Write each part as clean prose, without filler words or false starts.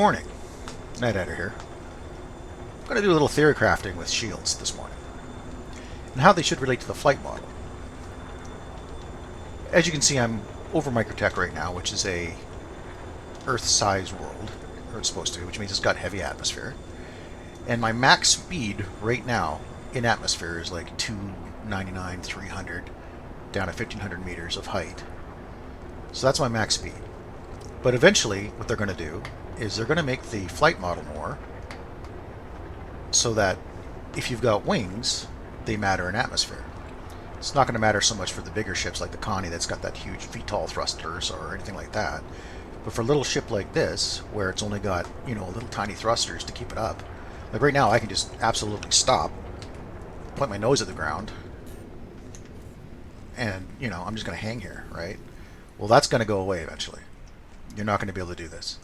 Good morning, NightAdder here. I'm going to do a little theory crafting with shields this morning, and how they should relate to the flight model. As you can see, I'm over Microtech right now, which is a Earth-size world, or it's supposed to be, which means it's got heavy atmosphere. And my max speed right now in atmosphere is like 299, 300, down to 1500 meters of height. So that's my max speed. But eventually, what they're going to do is they're going to make the flight model more so that if you've got wings, they matter in atmosphere. It's not going to matter so much for the bigger ships like the Connie that's got that huge VTOL thrusters or anything like that. But for a little ship like this, where it's only got, you know, little tiny thrusters to keep it up, like right now I can just absolutely stop, point my nose at the ground, and, you know, I'm just going to hang here, right? Well, that's going to go away eventually. You're not going to be able to do this,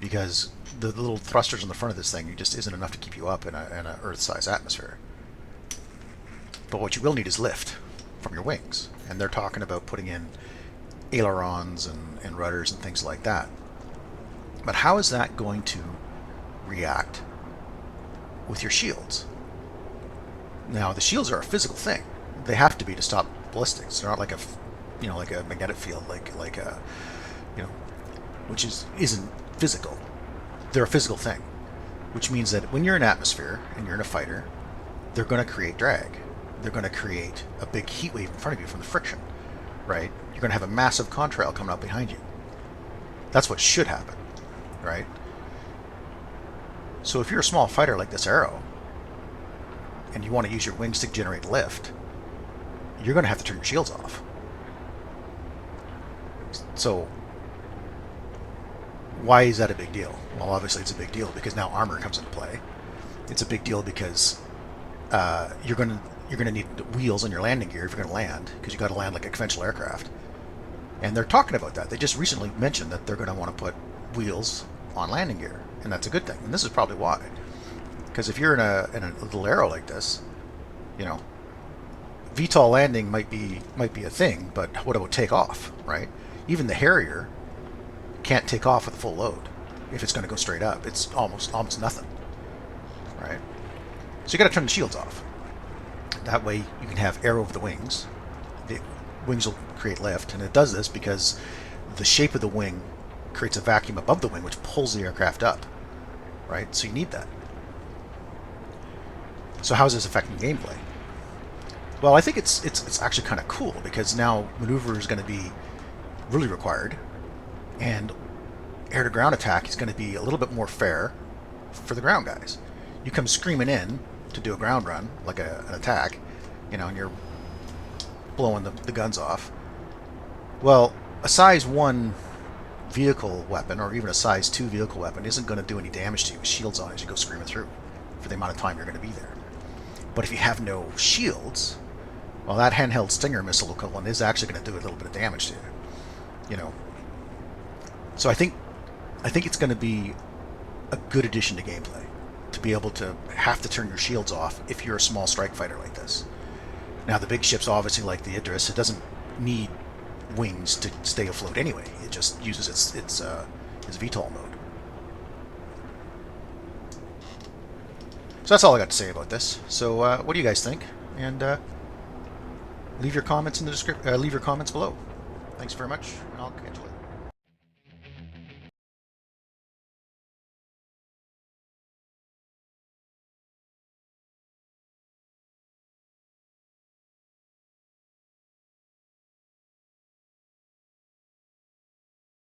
because the little thrusters on the front of this thing just isn't enough to keep you up in a Earth-size atmosphere. But what you will need is lift from your wings, and they're talking about putting in ailerons and rudders and things like that. But how is that going to react with your shields? Now, the shields are a physical thing. They have to be to stop ballistics. They're not like a, you know, like a magnetic field, like a, you know, which isn't physical. They're a physical thing, which means that when you're in atmosphere and you're in a fighter, they're going to create drag. They're going to create a big heat wave in front of you from the friction, right? You're going to have a massive contrail coming up behind you. That's what should happen, right? So if you're a small fighter like this Arrow, and you want to use your wings to generate lift, you're going to have to turn your shields off. So why is that a big deal? Well, obviously it's a big deal because now armor comes into play. It's a big deal because you're going to need wheels on your landing gear if you're going to land, because you've got to land like a conventional aircraft. And they're talking about that. They just recently mentioned that they're going to want to put wheels on landing gear, and that's a good thing. And this is probably why. Because if you're in a little Arrow like this, you know, VTOL landing might be a thing, but what about takeoff, right? Even the Harrier can't take off with a full load if it's going to go straight up. It's almost nothing, right? So you got to turn the shields off. That way you can have air over the wings. The wings will create lift, and it does this because the shape of the wing creates a vacuum above the wing which pulls the aircraft up, right? So you need that. So how is this affecting gameplay? Well, I think it's actually kind of cool, because now maneuver is going to be really required, and air-to-ground attack is going to be a little bit more fair for the ground guys. You come screaming in to do a ground run, like an attack, you know, and you're blowing the guns off. Well, a size 1 vehicle weapon, or even a size 2 vehicle weapon, isn't going to do any damage to you with shields on as you go screaming through for the amount of time you're going to be there. But if you have no shields, well, that handheld Stinger missile equivalent is actually going to do a little bit of damage to you. You know, so I think it's going to be a good addition to gameplay to be able to have to turn your shields off if you're a small strike fighter like this. Now, the big ships, obviously, like the Idris, it doesn't need wings to stay afloat anyway. It just uses its VTOL mode. So that's all I got to say about this. So what do you guys think? And leave your comments in the leave your comments below. Thanks very much, and I'll catch you later.